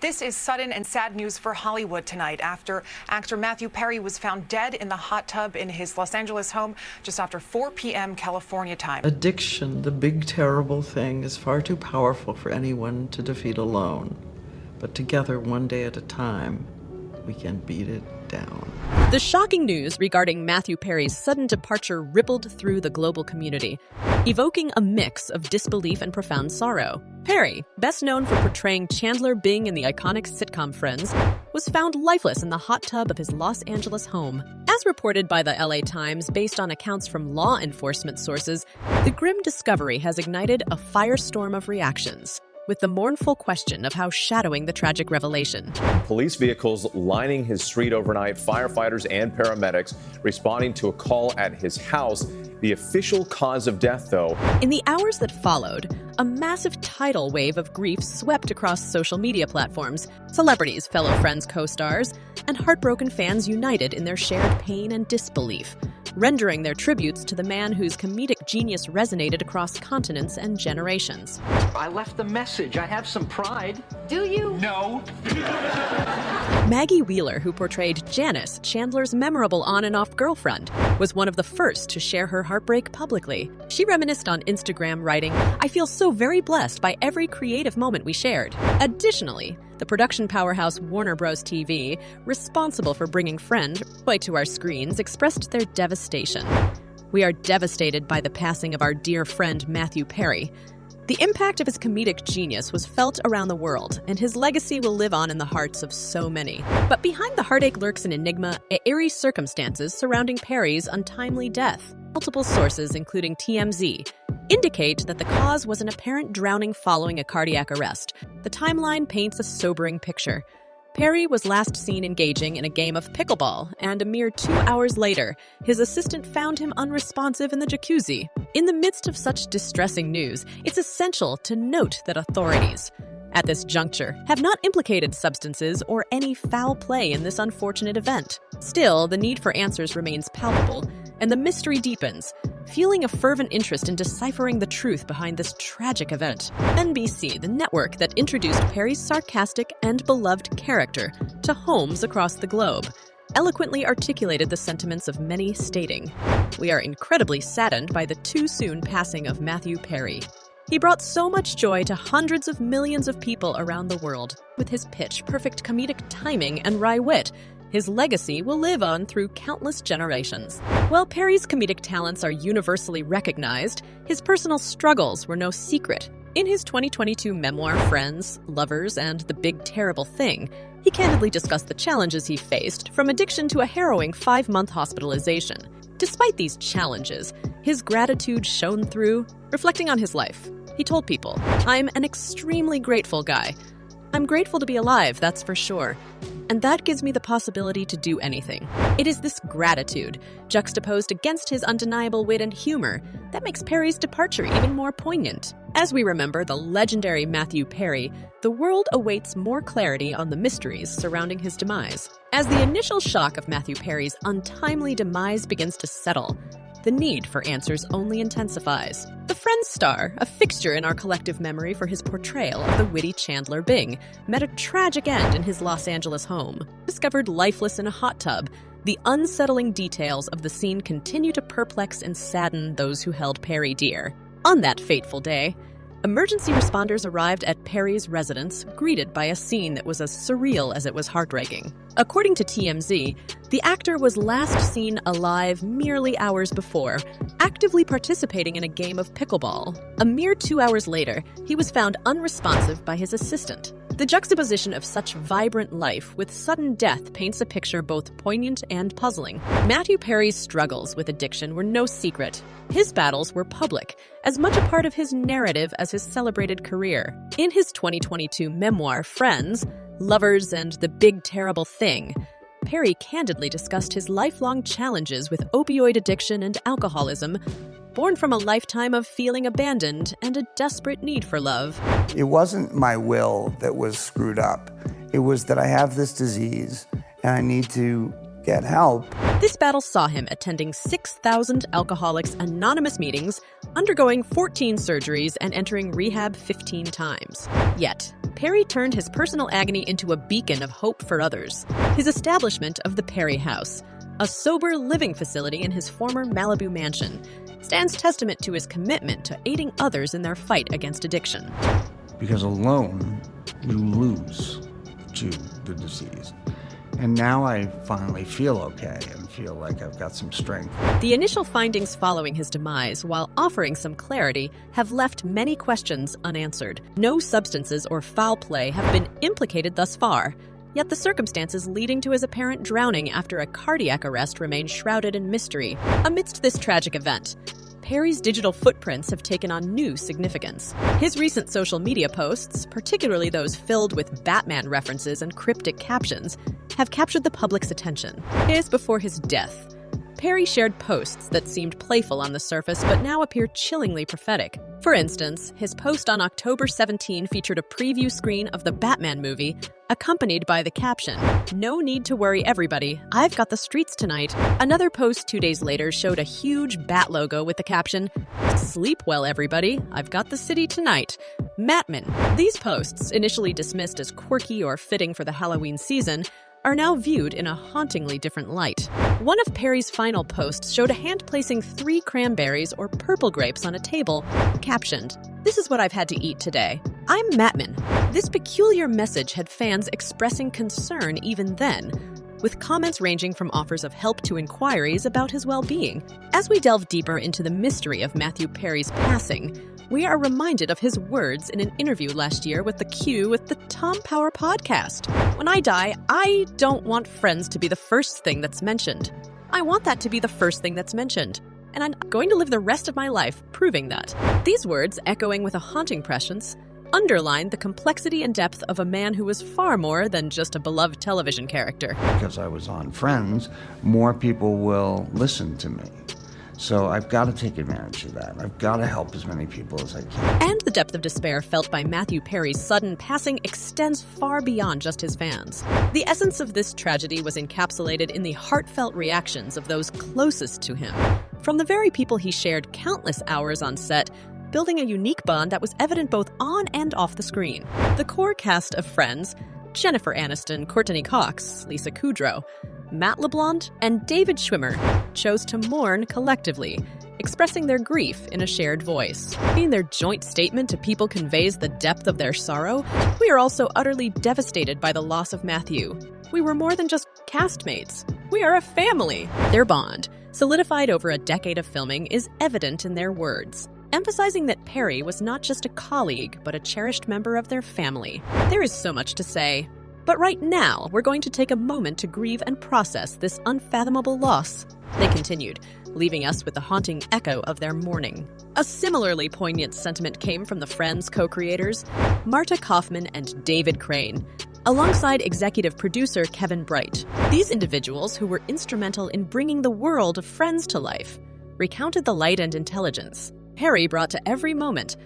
This is sudden and sad news for Hollywood tonight after actor Matthew Perry was found dead in the hot tub in his Los Angeles home just after 4 p.m. California time. Addiction, the big terrible thing, is far too powerful for anyone to defeat alone. But together, one day at a time, we can beat it down. The shocking news regarding Matthew Perry's sudden departure rippled through the global community, evoking a mix of disbelief and profound sorrow. Perry, best known for portraying Chandler Bing in the iconic sitcom Friends, was found lifeless in the hot tub of his Los Angeles home. As reported by the LA Times, based on accounts from law enforcement sources, the grim discovery has ignited a firestorm of reactions, with the mournful question of how shadowing the tragic revelation. Police vehicles lining his street overnight, firefighters and paramedics responding to a call at his house. The official cause of death, though. In the hours that followed, a massive tidal wave of grief swept across social media platforms. Celebrities, fellow Friends co-stars, and heartbroken fans united in their shared pain and disbelief, rendering their tributes to the man whose comedic genius resonated across continents and generations. I left the message. I have some pride. Do you? No. Maggie Wheeler, who portrayed Janice, Chandler's memorable on and off girlfriend, was one of the first to share her heartbreak publicly. She reminisced on Instagram, writing, "I feel so very blessed by every creative moment we shared." Additionally, the production powerhouse Warner Bros. TV, responsible for bringing Friend right to our screens, expressed their devastation. "We are devastated by the passing of our dear friend Matthew Perry. The impact of his comedic genius was felt around the world, and his legacy will live on in the hearts of so many." But behind the heartache lurks an enigma, eerie circumstances surrounding Perry's untimely death. Multiple sources, including TMZ, indicate that the cause was an apparent drowning following a cardiac arrest. The timeline paints a sobering picture. Perry was last seen engaging in a game of pickleball, and a mere 2 hours later, his assistant found him unresponsive in the jacuzzi. In the midst of such distressing news, it's essential to note that authorities, at this juncture, have not implicated substances or any foul play in this unfortunate event. Still, the need for answers remains palpable, and the mystery deepens, fueling a fervent interest in deciphering the truth behind this tragic event. NBC, the network that introduced Perry's sarcastic and beloved character to homes across the globe, eloquently articulated the sentiments of many, stating, "We are incredibly saddened by the too soon passing of Matthew Perry. He brought so much joy to hundreds of millions of people around the world. With his pitch-perfect comedic timing and wry wit, his legacy will live on through countless generations." While Perry's comedic talents are universally recognized, his personal struggles were no secret. In his 2022 memoir, Friends, Lovers, and the Big Terrible Thing, he candidly discussed the challenges he faced, from addiction to a harrowing 5-month hospitalization. Despite these challenges, his gratitude shone through, reflecting on his life. He told people, "I'm an extremely grateful guy. I'm grateful to be alive, that's for sure. And that gives me the possibility to do anything." It is this gratitude, juxtaposed against his undeniable wit and humor, that makes Perry's departure even more poignant. As we remember the legendary Matthew Perry, the world awaits more clarity on the mysteries surrounding his demise. As the initial shock of Matthew Perry's untimely demise begins to settle, the need for answers only intensifies. The Friends star, a fixture in our collective memory for his portrayal of the witty Chandler Bing, met a tragic end in his Los Angeles home. Discovered lifeless in a hot tub, the unsettling details of the scene continue to perplex and sadden those who held Perry dear. On that fateful day, emergency responders arrived at Perry's residence, greeted by a scene that was as surreal as it was heartbreaking. According to TMZ, the actor was last seen alive merely hours before, actively participating in a game of pickleball. A mere 2 hours later, he was found unresponsive by his assistant. The juxtaposition of such vibrant life with sudden death paints a picture both poignant and puzzling. Matthew Perry's struggles with addiction were no secret. His battles were public, as much a part of his narrative as his celebrated career. In his 2022 memoir, Friends, Lovers, and the Big Terrible Thing, Perry candidly discussed his lifelong challenges with opioid addiction and alcoholism, born from a lifetime of feeling abandoned and a desperate need for love. It wasn't my will that was screwed up. It was that I have this disease and I need to get help. This battle saw him attending 6,000 Alcoholics Anonymous meetings, undergoing 14 surgeries, and entering rehab 15 times. Yet, Perry turned his personal agony into a beacon of hope for others. His establishment of the Perry House, a sober living facility in his former Malibu mansion, stands testament to his commitment to aiding others in their fight against addiction. Because alone, you lose to the disease. And now I finally feel okay and feel like I've got some strength. The initial findings following his demise, while offering some clarity, have left many questions unanswered. No substances or foul play have been implicated thus far, yet the circumstances leading to his apparent drowning after a cardiac arrest remain shrouded in mystery. Amidst this tragic event, Perry's digital footprints have taken on new significance. His recent social media posts, particularly those filled with Batman references and cryptic captions, have captured the public's attention. Days before his death, Perry shared posts that seemed playful on the surface but now appear chillingly prophetic. For instance, his post on October 17 featured a preview screen of the Batman movie, accompanied by the caption, "No need to worry, everybody. I've got the streets tonight." Another post 2 days later showed a huge bat logo with the caption, "Sleep well, everybody. I've got the city tonight. Matman." These posts, initially dismissed as quirky or fitting for the Halloween season, are now viewed in a hauntingly different light. One of Perry's final posts showed a hand placing 3 cranberries or purple grapes on a table, captioned, "This is what I've had to eat today. I'm Matman." This peculiar message had fans expressing concern even then, with comments ranging from offers of help to inquiries about his well-being. As we delve deeper into the mystery of Mathew Perry's passing, we are reminded of his words in an interview last year with the Q with the Tom Power podcast. "When I die, I don't want friends to be the first thing that's mentioned. I want that to be the first thing that's mentioned. And I'm going to live the rest of my life proving that." These words, echoing with a haunting prescience, underline the complexity and depth of a man who was far more than just a beloved television character. Because I was on Friends, more people will listen to me. So I've got to take advantage of that. I've got to help as many people as I can. And the depth of despair felt by Mathew Perry's sudden passing extends far beyond just his fans. The essence of this tragedy was encapsulated in the heartfelt reactions of those closest to him. From the very people he shared countless hours on set, building a unique bond that was evident both on and off the screen. The core cast of Friends, Jennifer Aniston, Courtney Cox, Lisa Kudrow, Matt LeBlanc, and David Schwimmer, chose to mourn collectively, expressing their grief in a shared voice. In their joint statement to people conveys the depth of their sorrow, "We are also utterly devastated by the loss of Mathew. We were more than just castmates. We are a family." Their bond, solidified over a decade of filming, is evident in their words, emphasizing that Perry was not just a colleague, but a cherished member of their family. There is so much to say, but right now, we're going to take a moment to grieve and process this unfathomable loss. They continued, leaving us with the haunting echo of their mourning. A similarly poignant sentiment came from the Friends co-creators, Marta Kaufman and David Crane, alongside executive producer Kevin Bright. These individuals, who were instrumental in bringing the world of Friends to life, recounted the light and intelligence Perry brought to every moment.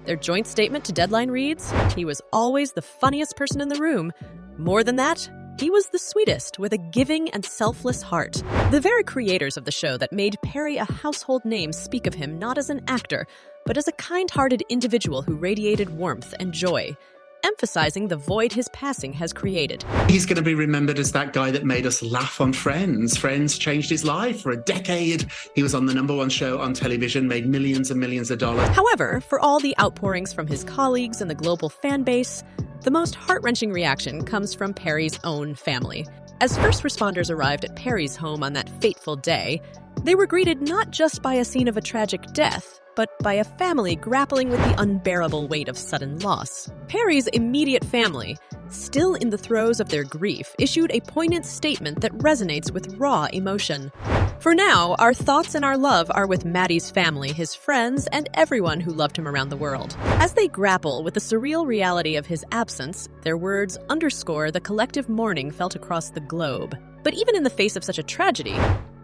Their joint statement to Deadline reads, "He was always the funniest person in the room. More than that, he was the sweetest, with a giving and selfless heart." The very creators of the show that made Perry a household name speak of him not as an actor, but as a kind-hearted individual who radiated warmth and joy, emphasizing the void his passing has created. He's going to be remembered as that guy that made us laugh on Friends. Friends changed his life for a decade. He was on the #1 show on television, made millions and millions of dollars. However, for all the outpourings from his colleagues and the global fan base, the most heart-wrenching reaction comes from Perry's own family. As first responders arrived at Perry's home on that fateful day, they were greeted not just by a scene of a tragic death, but by a family grappling with the unbearable weight of sudden loss. Perry's immediate family, still in the throes of their grief, issued a poignant statement that resonates with raw emotion. "For now, our thoughts and our love are with Maddie's family, his friends, and everyone who loved him around the world." As they grapple with the surreal reality of his absence, their words underscore the collective mourning felt across the globe. But even in the face of such a tragedy,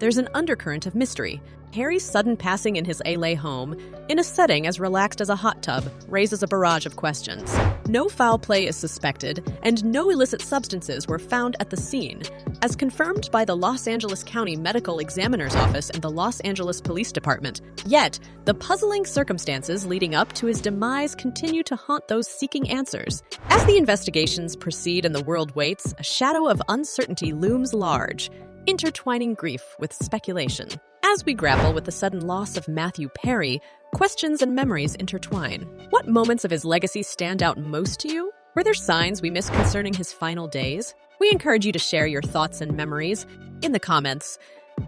there's an undercurrent of mystery. Perry's sudden passing in his LA home, in a setting as relaxed as a hot tub, raises a barrage of questions. No foul play is suspected, and no illicit substances were found at the scene, as confirmed by the Los Angeles County Medical Examiner's Office and the Los Angeles Police Department. Yet, the puzzling circumstances leading up to his demise continue to haunt those seeking answers. As the investigations proceed and the world waits, a shadow of uncertainty looms large, intertwining grief with speculation. As we grapple with the sudden loss of Mathew Perry, questions and memories intertwine. What moments of his legacy stand out most to you? Were there signs we missed concerning his final days? We encourage you to share your thoughts and memories in the comments.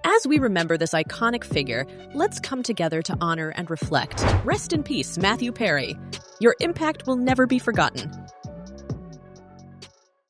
As we remember this iconic figure, let's come together to honor and reflect. Rest in peace, Mathew Perry. Your impact will never be forgotten.